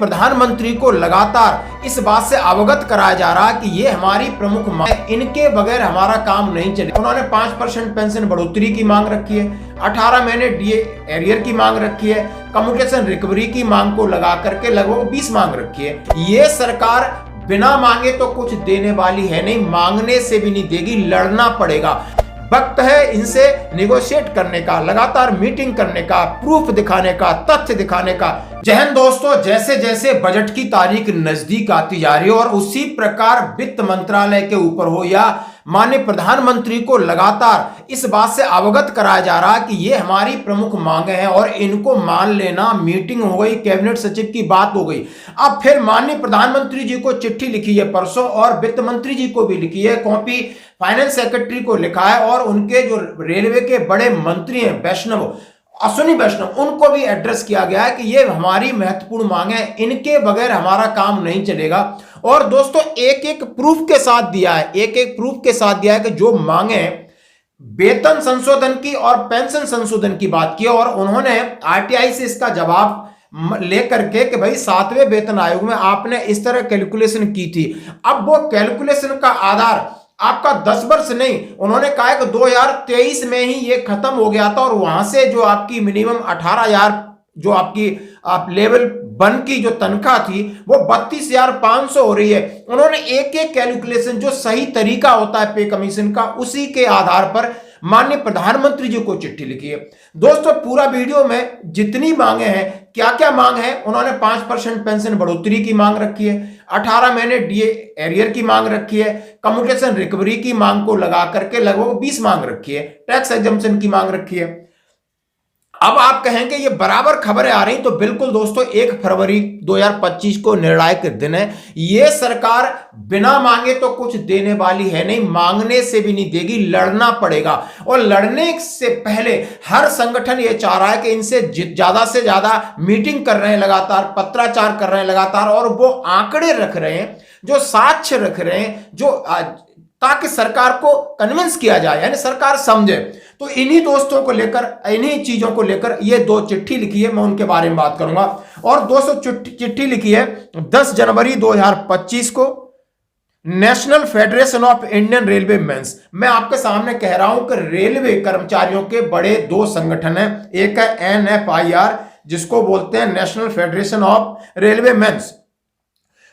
प्रधानमंत्री को लगातार इस बात से अवगत कराया जा रहा है कि ये हमारी प्रमुख मांग है, इनके बगैर हमारा काम नहीं चलेगा। उन्होंने 5% पेंशन बढ़ोतरी की मांग रखी है, 18 महीने डीए एरियर की मांग रखी है, कम्युटेशन रिकवरी की मांग को लगा करके लगभग 20 मांग रखी है। ये सरकार बिना मांगे तो कुछ देने वाली है नहीं, मांगने से भी नहीं देगी, लड़ना पड़ेगा। वक्त है इनसे निगोशिएट करने का, लगातार मीटिंग करने का, प्रूफ दिखाने का, तथ्य दिखाने का। जय हिंद दोस्तों, जैसे जैसे बजट की तारीख नजदीक आती जा रही है और उसी प्रकार वित्त मंत्रालय के ऊपर हो या माननीय प्रधानमंत्री को लगातार इस बात से अवगत कराया जा रहा है कि ये हमारी प्रमुख मांगे हैं और इनको मान लेना। मीटिंग हो गई, कैबिनेट सचिव की बात हो गई। अब फिर माननीय प्रधानमंत्री जी को चिट्ठी लिखी है परसों और वित्त मंत्री जी को भी लिखी है, कॉपी फाइनेंस सेक्रेटरी को लिखा है और उनके जो रेलवे के बड़े मंत्री हैं अश्विनी वैष्णव, उनको भी एड्रेस किया गया है कि ये हमारी महत्वपूर्ण मांग है, इनके बगैर हमारा काम नहीं चलेगा। और दोस्तों एक एक प्रूफ के साथ दिया है, कि जो मांगे वेतन संशोधन की और पेंशन संशोधन की बात की और उन्होंने आरटीआई से इसका जवाब लेकर के कि भाई 7वें वेतन आयोग में आपने इस तरह कैलकुलेशन की थी। अब वो कैलकुलेशन का आधार आपका 10 वर्ष नहीं, उन्होंने कहा कि 2023 में ही ये खत्म हो गया था और वहां से जो आपकी मिनिमम 18,000 जो आपकी लेवल 1 की जो तनख्वाह थी वो 32,500 हो रही है। उन्होंने एक एक कैलकुलेशन जो सही तरीका होता है पे कमीशन का, उसी के आधार पर माननीय प्रधानमंत्री जी को चिट्ठी लिखी है। दोस्तों पूरा वीडियो में जितनी मांगे हैं, क्या क्या मांग है, उन्होंने 5% पेंशन बढ़ोतरी की मांग रखी है, 18 महीने डीए एरियर की मांग रखी है, कम्युटेशन रिकवरी की मांग को लगा करके लगभग 20 मांग रखी है, टैक्स एग्जम्पशन की मांग रखी है। अब आप कहेंगे ये बराबर खबरें आ रही, तो बिल्कुल दोस्तों 1 फरवरी 2025 को निर्णायक दिन है। ये सरकार बिना मांगे तो कुछ देने वाली है नहीं, मांगने से भी नहीं देगी, लड़ना पड़ेगा। और लड़ने से पहले हर संगठन ये चाह रहा है कि इनसे ज्यादा से ज्यादा मीटिंग कर रहे हैं, लगातार पत्राचार कर रहे हैं लगातार, और वो आंकड़े रख रहे हैं, जो साक्ष्य रख रहे हैं, जो ताकि सरकार को कन्विंस किया जाए, यानी सरकार समझे। तो इन्हीं दोस्तों को लेकर, इन्हीं चीजों को लेकर ये 2 चिट्ठी लिखी है, मैं उनके बारे में बात करूंगा। और 200 चिट्ठी लिखी है 10 जनवरी 2025 को national federation of Indian railway men's. मैं आपके सामने कह रहा हूं कि रेलवे कर्मचारियों के बड़े 2 संगठन हैं, एक है NFIR जिसको बोलते हैं national federation of railway men's,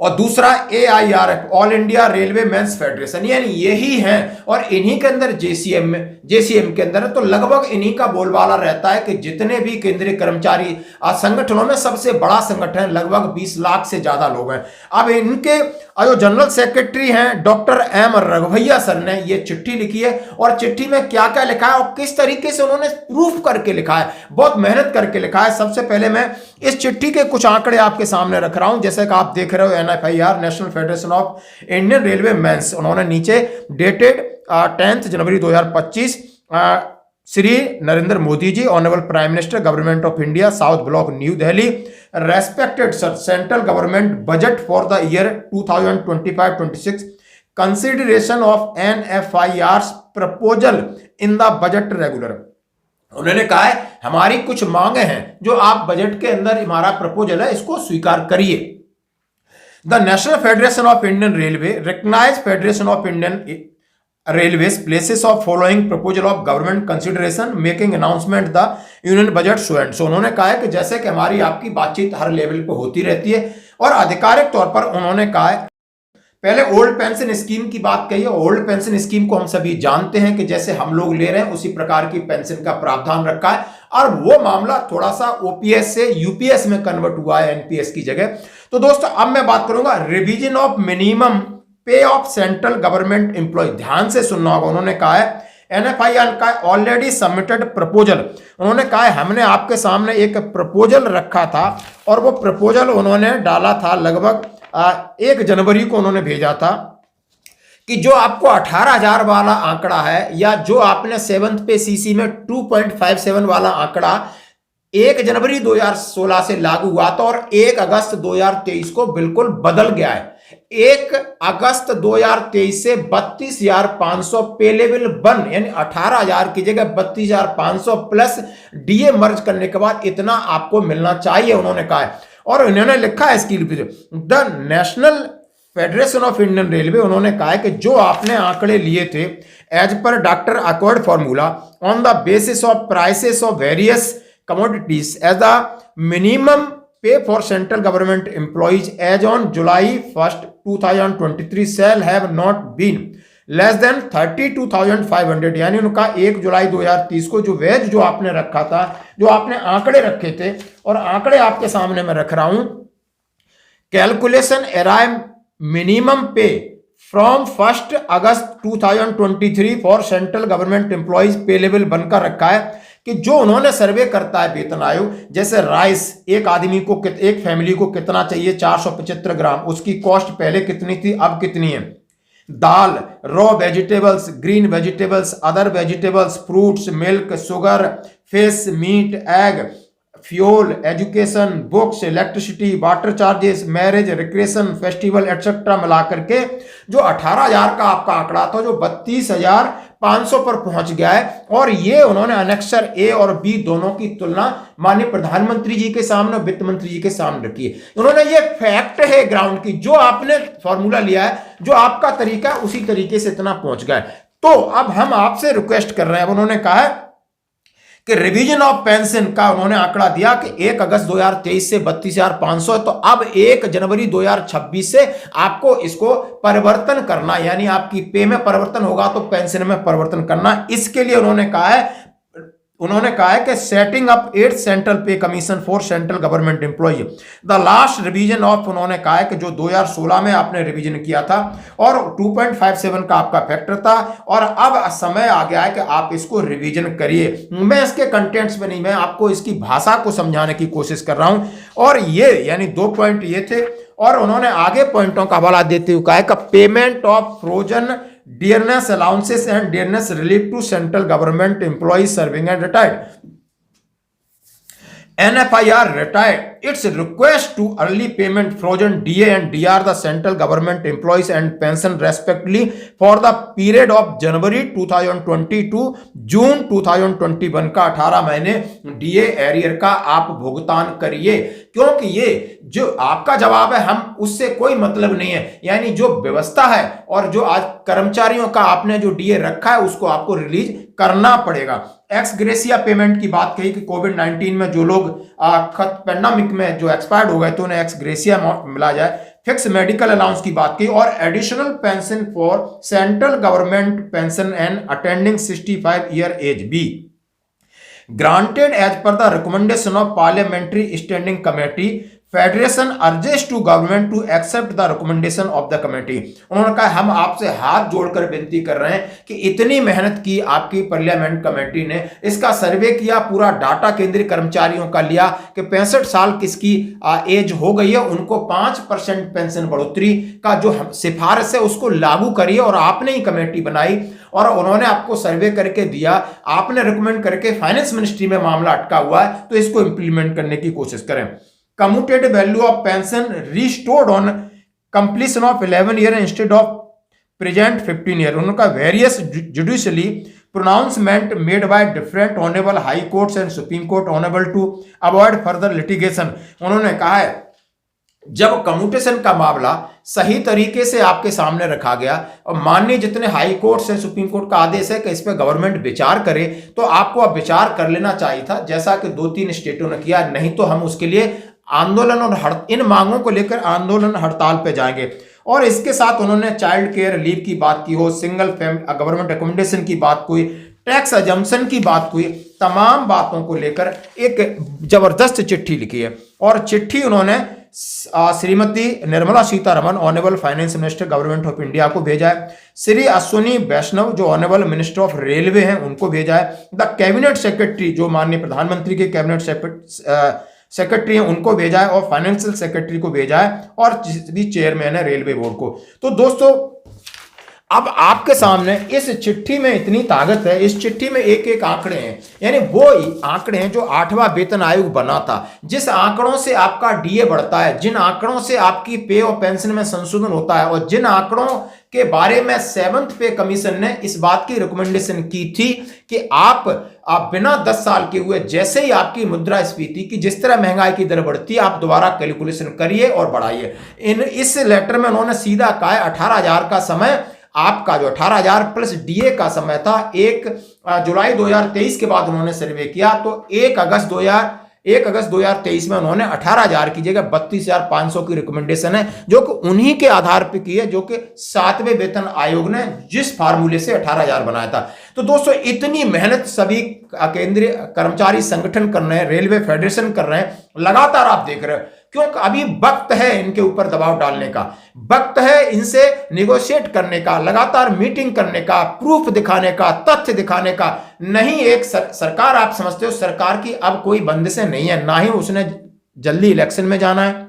और दूसरा AIRF all India railway men's federation, यानी यही हैं। और इन्हीं के अंदर JCM के अंदर है, तो लगभग इन्हीं का बोलबाला रहता है कि जितने भी केंद्रीय कर्मचारी संगठनों में सबसे बड़ा संगठन, लगभग 20 लाख से ज्यादा लोग हैं। अब इनके जो जनरल सेक्रेटरी हैं डॉक्टर M रघुभैया सर ने ये चिट्ठी लिखी है, और चिट्ठी में क्या क्या लिखा है और किस तरीके से उन्होंने प्रूफ करके लिखा है, बहुत मेहनत करके लिखा है। सबसे पहले मैं इस चिट्ठी के कुछ आंकड़े आपके सामने रख रहा हूं, जैसे कि आप देख रहे हो NFIR national federation of Indian railway men's, उन्होंने नीचे डेटेड 10 जनवरी 2025 Shri Narendra Modi ji, honourable prime minister, government of India, South Block, New Delhi, respected sir, central government budget for the year 2025-26, consideration of NFIR's proposal in the budget regular. उन्होंने कहा है हमारी कुछ मांगे हैं जो आप बजट के अंदर हमारा प्रपोजल है, इसको स्वीकार करिए। The national federation of Indian railway recognize federation of Indian Railways places of following proposal of government consideration making announcement the union budget so and so। उन्होंने कहा है कि जैसे कि हमारी आपकी बातचीत हर लेवल पे होती रहती है, और आधिकारिक तौर पर उन्होंने कहा है, पहले ओल्ड पेंशन स्कीम की बात कही है। ओल्ड पेंशन स्कीम को हम सभी जानते हैं कि जैसे हम लोग ले रहे हैं उसी प्रकार की पेंशन का प्रावधान रखा है, और वो मामला थोड़ा सा OPS से UPS में कन्वर्ट हुआ है, NPS की जगह। तो दोस्तों अब मैं बात करूंगा रिवीजन ऑफ मिनिमम पे ऑफ सेंट्रल गवर्नमेंट एम्प्लॉय। ध्यान से सुनना होगा, उन्होंने कहा है NFIR का ऑलरेडी सबमिटेड प्रपोजल। उन्होंने कहा है हमने आपके सामने एक प्रपोजल रखा था, और वो प्रपोजल उन्होंने डाला था लगभग 1 जनवरी को उन्होंने भेजा था, कि जो आपको 18,000 वाला आंकड़ा है, या जो आपने 7th पे CC में 2.57 वाला आंकड़ा 1 जनवरी 2016 से लागू हुआ था, और 1 अगस्त 2023 को बिल्कुल बदल गया है। 1 अगस्त 2023 से 32,500 पे लेवल 1, यानी 18,000 की जगह 32,500 प्लस DA मर्ज करने के बाद इतना आपको मिलना चाहिए, उन्होंने कहा है। और इन्होंने लिखा है इसकी the national federation of Indian railway, उन्होंने कहा है कि जो आपने आंकड़े लिए थे as per doctor Aykroyd formula on the basis of prices of various commodities as the minimum pay for central government employees as on July 1, 2023 shall have not been less than 32,500, यानी उनका 1 जुलाई 2030 को जो वेज जो आपने रखा था, जो आपने आंकड़े रखे थे, और आंकड़े आपके सामने मैं रख रहा हूं, कैलकुलेशन अराइव मिनिमम पे from 1 August 2023 for central government employees पे लेवल बनकर रखा है कि जो उन्होंने सर्वे करता है वेतन आयोग, जैसे राइस एक आदमी को, एक फैमिली को कितना चाहिए, 475 ग्राम, उसकी कॉस्ट पहले कितनी थी, अब कितनी है। Dal, raw vegetables, green vegetables, other vegetables, fruits, milk, sugar, fish, meat, egg, fuel, education, books, electricity, water charges, marriage, recreation, festival etcetera मिलाकर के जो 18,000 का आपका आंकड़ा था, जो 32,500 पर पहुंच गया है। और ये उन्होंने अनेक्सर ए और बी दोनों की तुलना माननीय प्रधानमंत्री जी के सामने, वित्त मंत्री जी के सामने रखी है। उन्होंने ये फैक्ट है ग्राउंड की, जो आपने फॉर्मूला लिया है, जो आपका तरीका है, उसी तरीके से इतना पहुंच गया है। तो अब हम आपसे रिक्वेस्ट कर रहे हैं, उन्होंने कहा है कि रिवीजन ऑफ पेंशन का उन्होंने आंकड़ा दिया कि 1 अगस्त 2023 से 32,500 है, तो अब 1 जनवरी 2026 से आपको इसको परिवर्तन करना, यानी आपकी पे में परिवर्तन होगा तो पेंशन में परिवर्तन करना। इसके लिए उन्होंने कहा है कि setting up 8 central pay commission for central government employee, the last revision of, उन्होंने कहा है कि जो 2016 में आपने रिवीजन किया था और 2.57 का आपका फैक्टर था, और अब समय आ गया है कि आप इसको रिवीजन करिए। मैं इसके कंटेंट्स में नहीं, मैं आपको इसकी भाषा को समझाने की कोशिश कर रहा हूं। और ये यानी 2 पॉइंट ये थे, और उन्होंने आगे पॉइंटों का हवाला देते हुए कहा है कि payment of frozen dearness allowances and dearness relief to central government employees serving and retired. NFIR retired its request to early payment frozen DA and DR the central government employees and pension respectively for the period of January 2020 to June 2021 का 18 महीने DA arrear का आप भुगतान करिए, क्योंकि ये जो आपका जवाब है, हम उससे कोई मतलब नहीं है, यानी जो व्यवस्था है और जो आज कर्मचारियों का आपने जो डीए रखा है उसको आपको रिलीज करना पड़ेगा। एक्स ग्रेसिया पेमेंट की बात कही कि कोविड-19 में जो लोग पेंडेमिक में जो एक्सपायर्ड हो गए तो उन्हें एक्स ग्रेसिया मिला जाए। फिक्स मेडिकल अलाउंस की बात की, और additional pension for central government pension and attending 65 year age be granted as per the recommendation of parliamentary standing committee. Federation urges to government to accept the recommendation of the committee. उन्होंने कहा हम आपसे हाथ जोड़कर विनती कर रहे हैं कि इतनी मेहनत की आपकी पार्लियामेंट कमेटी ने, इसका सर्वे किया, पूरा डाटा केंद्रीय कर्मचारियों का लिया कि 65 साल किसकी एज हो गई है, उनको 5% पेंशन बढ़ोतरी का जो सिफारिश है उसको लागू करिए। और आपने ही कमेटी बनाई और उन्होंने आपको सर्वे करके दिया, आपने रिकमेंड करके फाइनेंस मिनिस्ट्री में मामला अटका हुआ है, तो इसको इंप्लीमेंट करने की कोशिश करें। Commuted value of pension restored on completion of 11 year instead of present 15 year. उनका various judicially pronouncement made by different honourable high courts and supreme court honourable to avoid further litigation. उन्होंने कहा है जब commutation का मामला सही तरीके से आपके सामने रखा गया और माननीय जितने हाई कोर्ट से सुप्रीम कोर्ट का आदेश है कि इस पर गवर्नमेंट विचार करे, तो आपको अब विचार कर लेना चाहिए था, जैसा कि 2-3 स्टेटों ने किया। नहीं तो हम उसके लिए आंदोलन और इन मांगों को लेकर आंदोलन हड़ताल पे जाएंगे। और इसके साथ उन्होंने चाइल्ड केयर लीव की बात की हो, सिंगल गवर्नमेंट एकोमोडेशन की बात हुई, टैक्स एजम्पशन की बात हुई, तमाम बातों को लेकर एक जबरदस्त चिट्ठी लिखी है। और चिट्ठी उन्होंने Shrimati Nirmala Sitharaman honourable finance minister government of India को भेजा है, श्री अश्विनी वैष्णव जो ऑनरेबल मिनिस्टर ऑफ रेलवे हैं उनको भेजा है, द कैबिनेट सेक्रेटरी जो माननीय प्रधानमंत्री के कैबिनेट सेक्रेटरी हैं उनको भेजा है, और फाइनेंशियल सेक्रेटरी को भेजा है, और भी चेयरमैन है रेलवे बोर्ड को। तो दोस्तों अब आपके सामने इस चिट्ठी में इतनी ताकत है, इस चिट्ठी में एक एक आंकड़े हैं, यानी वो आंकड़े हैं जो 8वां वेतन आयोग बना था। जिस आंकड़ों से आपका डीए बढ़ता है, जिन आंकड़ों से आपकी पे और पेंशन में संशोधन होता है, और जिन आंकड़ों के बारे में 7th पे कमीशन ने इस बात की रिकमेंडेशन की थी कि आप बिना 10 साल के हुए जैसे ही आपकी मुद्रास्फीति की जिस तरह महंगाई की दर बढ़ती है, आप दोबारा कैलकुलेशन करिए और बढ़ाइए। इस लेटर में उन्होंने सीधा कहा है 18,000 का समय, आपका जो 18,000 प्लस डीए का समय था, 1 जुलाई 2023 के बाद उन्होंने सर्वे किया तो 1 अगस्त 2023 में उन्होंने 18,000 की जगह 32,500 की रिकमेंडेशन है, जो कि उन्हीं के आधार पर की है, जो कि 7वें वेतन आयोग ने जिस फार्मूले से 18,000 बनाया था। तो दोस्तों, इतनी मेहनत सभी केंद्रीय कर्मचारी संगठन कर रहे हैं, रेलवे फेडरेशन कर रहे हैं, लगातार आप देख रहे हो, क्योंकि अभी वक्त है इनके ऊपर दबाव डालने का, वक्त है इनसे निगोशिएट करने का, लगातार मीटिंग करने का, प्रूफ दिखाने का, तथ्य दिखाने का। नहीं, एक सरकार, आप समझते हो सरकार की अब कोई बंदिशें नहीं है, ना ही उसने जल्दी इलेक्शन में जाना है।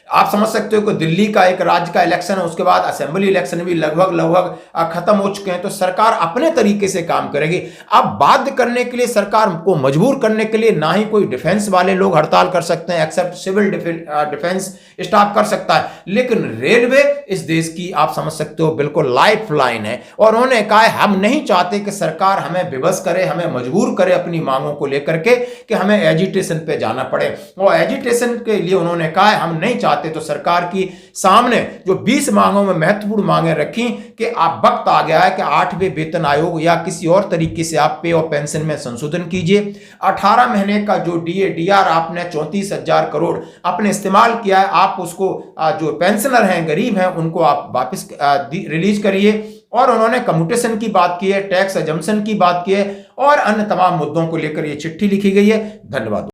आप समझ सकते हो कि दिल्ली का एक राज्य का इलेक्शन है, उसके बाद असेंबली इलेक्शन भी लगभग खत्म हो चुके हैं, तो सरकार अपने तरीके से काम करेगी। अब बाध्य करने के लिए, सरकार को मजबूर करने के लिए ना ही कोई डिफेंस वाले लोग हड़ताल कर सकते हैं, एक्सेप्ट सिविल डिफेंस स्टाफ कर सकता है, लेकिन रेलवे इस देश की, आप समझ सकते हो, बिल्कुल लाइफ लाइन है। और उन्होंने कहा है हम नहीं चाहते कि सरकार हमें विवश करे, हमें मजबूर करे अपनी मांगों को लेकर के कि हमें एजिटेशन पे जाना पड़े। और एजिटेशन के लिए उन्होंने कहा है हम नहीं चाहते, तो सरकार की सामने जो 20 मांगों में महत्वपूर्ण मांगे रखी कि आप, वक्त आ गया है कि 8वें वेतन आयोग या किसी और तरीके से आप पे और पेंशन में संशोधन कीजिए। 18 महीने का जो डीआर आपने 34,000 करोड़ आपने इस्तेमाल किया है, आप उसको जो पेंशनर हैं, गरीब हैं, उनको आप वापस रिलीज करिए। और उन्होंने कम्यूटेशन की बात की है, टैक्स एजम्पशन की बात की है, और अन्य तमाम मुद्दों को लेकर यह चिट्ठी लिखी गई है। धन्यवाद।